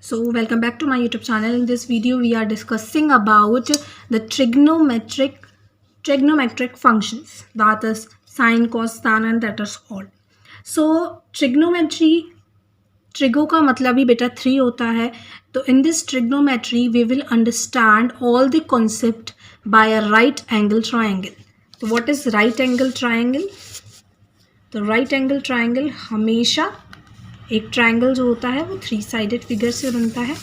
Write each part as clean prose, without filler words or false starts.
So welcome back to my YouTube channel. In this video we are discussing about the trigonometric functions, that is sine, cos, tan and that is all. So trigonometry, trigo का मतलब ही बेटा 3 होता है. तो in this trigonometry we will understand all the concept by a right angle triangle. So what is right angle triangle? तो right angle triangle हमेशा एक triangle जो होता है वो 3 साइडेड फिगर से बनता है.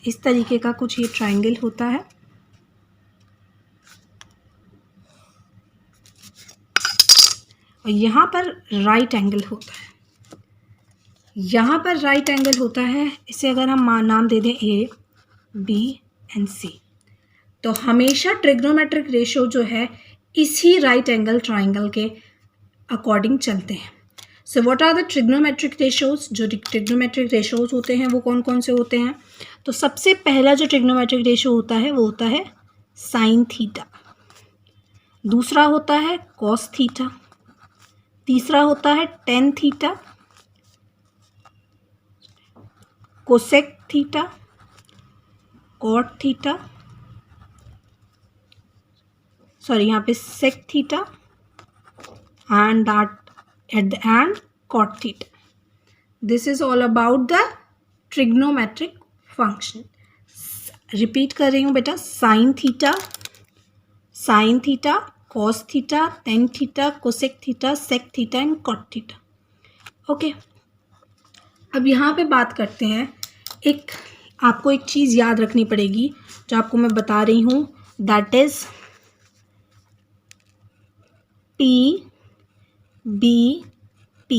इस तरीके का कुछ ये ट्रायंगल होता है. और यहाँ पर राइट एंगल होता है. यहाँ पर राइट एंगल होता है. इसे अगर हम नाम दे दें A, B एंड C, तो हमेशा ट्रिग्नोमेट्रिक रेशियो जो है इसी राइट एंगल ट्रायंगल के अकॉर्डिंग चलते हैं. So what are the trigonometric ratios? जो ट्रिग्नोमेट्रिक रेशियोज होते हैं वो कौन कौन से होते हैं? तो सबसे पहला जो ट्रिग्नोमेट्रिक रेशियो होता है वो होता है साइन थीटा. दूसरा होता है कॉस थीटा. तीसरा होता है tan theta, cosec theta, cot theta, sorry यहाँ पे sec theta and that at the end cot theta. This is all about the trigonometric function. Repeat कर रही हूँ बेटा. Sine theta, cos theta, tan theta, cosec theta, sec theta and cot theta. Okay, अब यहाँ पे बात करते हैं. आपको एक चीज़ याद रखनी पड़ेगी जो आपको मैं बता रही हूँ, that is P B P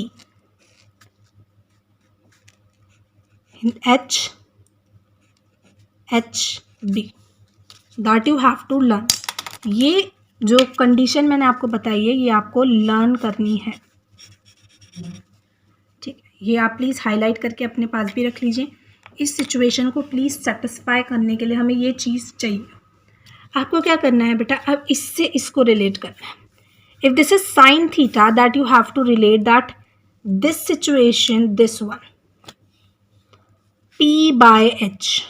H B that you have to learn. ये जो कंडीशन मैंने आपको बताई है ये आपको लर्न करनी है. ठीक है, ये आप प्लीज़ हाईलाइट करके अपने पास भी रख लीजिए. इस सिचुएशन को प्लीज़ सेटिस्फाई करने के लिए हमें ये चीज़ चाहिए. आपको क्या करना है बेटा, अब इससे इसको रिलेट करना है. If this is sine theta, that you have to relate that this situation, this one, P by H,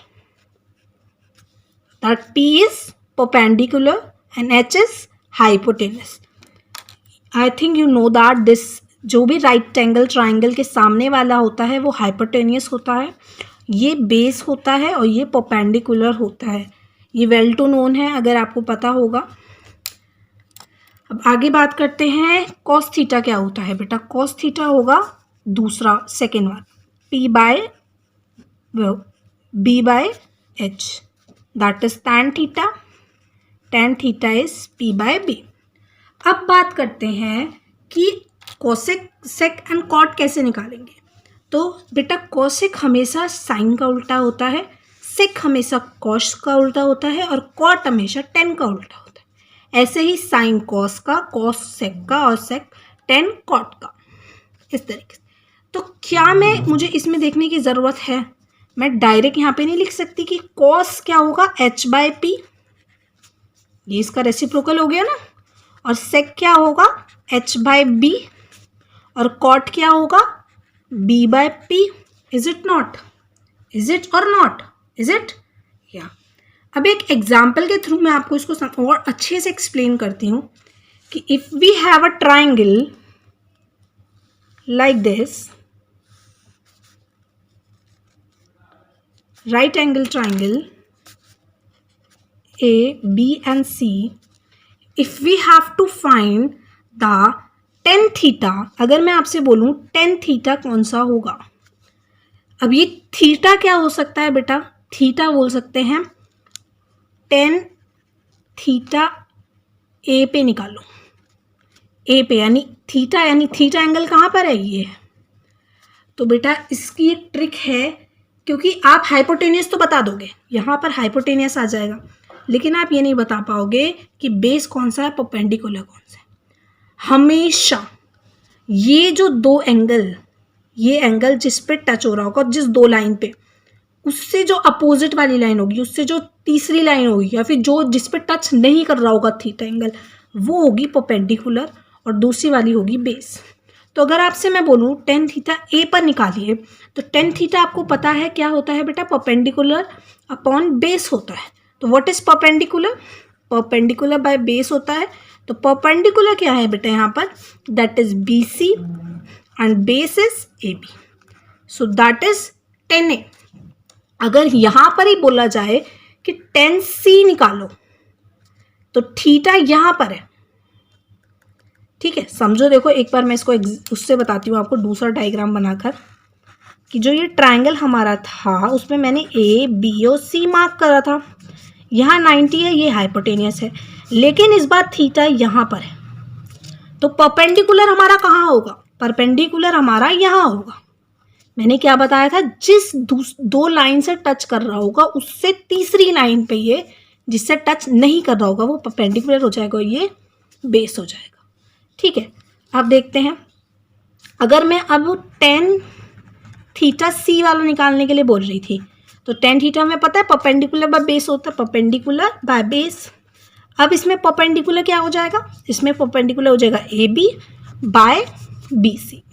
that P is perpendicular and H is hypotenuse. I think you know that this जो भी right angle triangle के सामने वाला होता है वो hypotenuse होता है, ये बेस होता है और ये परपेंडिकुलर होता है. ये वेल टू नोन है, अगर आपको पता होगा. अब आगे बात करते हैं. कॉस थीटा क्या होता है बेटा? कॉस थीटा होगा दूसरा, second one, P by B by H, that is tan theta. tan theta is P by B. अब बात करते हैं कि कोसेक, सेक एंड कॉट कैसे निकालेंगे. तो बेटा कोसेक हमेशा साइन का उल्टा होता है, सेक हमेशा कॉस का उल्टा होता है और कॉट हमेशा टेन का उल्टा होता है. ऐसे ही साइन कॉस का, कॉस सेक का और सेक टेन कॉट का, इस तरीके से. तो क्या मुझे इसमें देखने की ज़रूरत है, मैं डायरेक्ट यहाँ पे नहीं लिख सकती कि कॉस क्या होगा H बाय P, ये इसका रेसिप्रोकल हो गया ना, और सेक क्या होगा H बाय B, और कॉट क्या होगा B by P. Is it not? Is it or not? Is it? Yeah. अब एक एग्जाम्पल के थ्रू मैं आपको इसको और अच्छे से एक्सप्लेन करती हूँ कि if we have a triangle like this, right angle triangle A, B and C, if we have to find the tan theta. अगर मैं आपसे बोलूँ टेन थीटा कौन सा होगा, अब ये थीटा क्या हो सकता है बेटा? थीटा बोल सकते हैं टेन थीटा ए पे निकालो. ए पे यानी थीटा एंगल कहाँ पर है? ये. तो बेटा इसकी एक ट्रिक है, क्योंकि आप हाइपोटेनियस तो बता दोगे, यहाँ पर हाइपोटेनियस आ जाएगा, लेकिन आप ये नहीं बता पाओगे कि बेस कौन सा है, परपेंडिकुलर कौन सा है. हमेशा ये जो दो एंगल, ये एंगल जिस पे टच हो रहा होगा, जिस दो लाइन पे, उससे जो अपोजिट वाली लाइन होगी, उससे जो तीसरी लाइन होगी, या फिर जो जिस पे टच नहीं कर रहा होगा थीटा एंगल, वो होगी परपेंडिकुलर और दूसरी वाली होगी बेस. तो अगर आपसे मैं बोलूँ टेन थीटा ए पर निकालिए, तो टेन थीटा आपको पता है क्या होता है बेटा, परपेंडिकुलर अपॉन बेस होता है। तो what is perpendicular, perpendicular by base होता है। तो परपेंडिकुलर क्या है बेटा यहाँ पर, that is B C and base is A B, so that is 10a। अगर यहाँ पर ही बोला जाए कि 10c निकालो, तो थीटा यहाँ पर है, ठीक है। समझो, देखो एक बार मैं इसको उससे बताती हूँ आपको दूसरा डायग्राम बनाकर, कि जो ये ट्रायंगल हमारा था उसमें मैंने ए बी और सी मार्क करा था। यहाँ 90 है, ये हाइपोटेनियस है, लेकिन इस बार थीटा यहाँ पर है। तो परपेंडिकुलर हमारा कहाँ होगा, परपेंडिकुलर हमारा यहाँ होगा। मैंने क्या बताया था, जिस दो लाइन से टच कर रहा होगा उससे तीसरी लाइन पे ये जिससे टच नहीं कर रहा होगा वो परपेंडिकुलर हो जाएगा, ये बेस हो जाएगा, ठीक है। अब देखते हैं, अगर मैं अब 10 थीटा सी वाला निकालने के लिए बोल रही थी, तो 10 थीटा हमें पता है परपेंडिकुलर बाय बेस होता है, परपेंडिकुलर बाय बेस। अब इसमें परपेंडिकुलर क्या हो जाएगा, इसमें परपेंडिकुलर हो जाएगा A B by B C.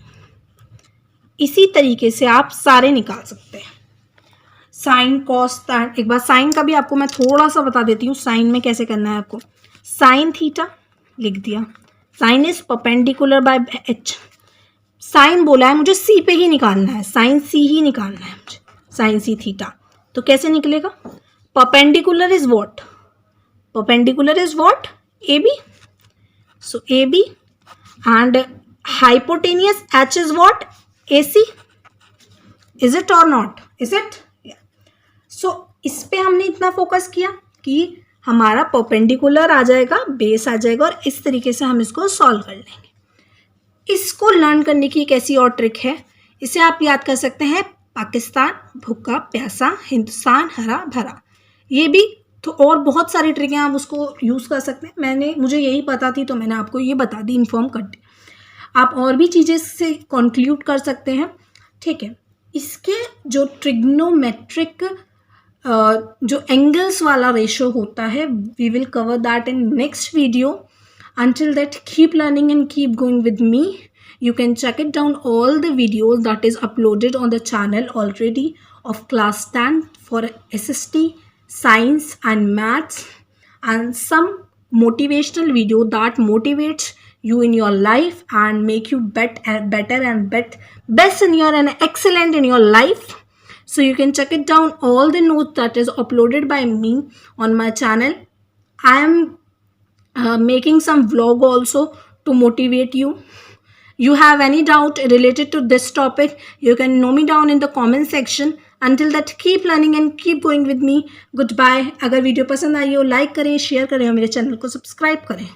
इसी तरीके से आप सारे निकाल सकते हैं, साइन कॉस टैन। एक बार साइन का भी आपको मैं थोड़ा सा बता देती हूँ, साइन में कैसे करना है आपको। साइन थीटा लिख दिया, sine is perpendicular by H. Sine बोला है मुझे सी पे ही निकालना है, साइन सी ही निकालना है मुझे, साइन सी थीटा। तो कैसे निकलेगा, perpendicular is what, perpendicular is what, A B, so A B and hypotenuse H is what, A C. Is it or not, is it. So इस पे हमने इतना फोकस किया कि हमारा परपेंडिकुलर आ जाएगा, बेस आ जाएगा, और इस तरीके से हम इसको सॉल्व कर लेंगे। इसको लर्न करने की एक ऐसी और ट्रिक है, इसे आप याद कर सकते हैं, पाकिस्तान भूखा प्यासा, हिंदुस्तान हरा भरा। ये भी तो और बहुत सारी ट्रिकें आप उसको यूज़ कर सकते हैं। मुझे यही पता थी तो मैंने आपको ये बता दी, इन्फॉर्म कर दी। आप और भी चीज़ें से कंक्लूड कर सकते हैं, ठीक है। इसके जो ट्रिग्नोमेट्रिक जो एंगल्स वाला रेशो होता है, we will cover that in next video. Until that, keep learning and keep going with me. You can check it down all the videos that is uploaded on the channel already of class 10 for SST, science and maths, and some motivational video that motivates you in your life and make you better and best in your and excellent in your life. So you can check it down all the notes that is uploaded by me on my channel. I am making some vlog also to motivate you. You have any doubt related to this topic, you can know me down in the comment section. Until that, keep learning and keep going with me. Goodbye. अगर video पसंद आई हो like करें, share करें और मेरे channel को subscribe करें।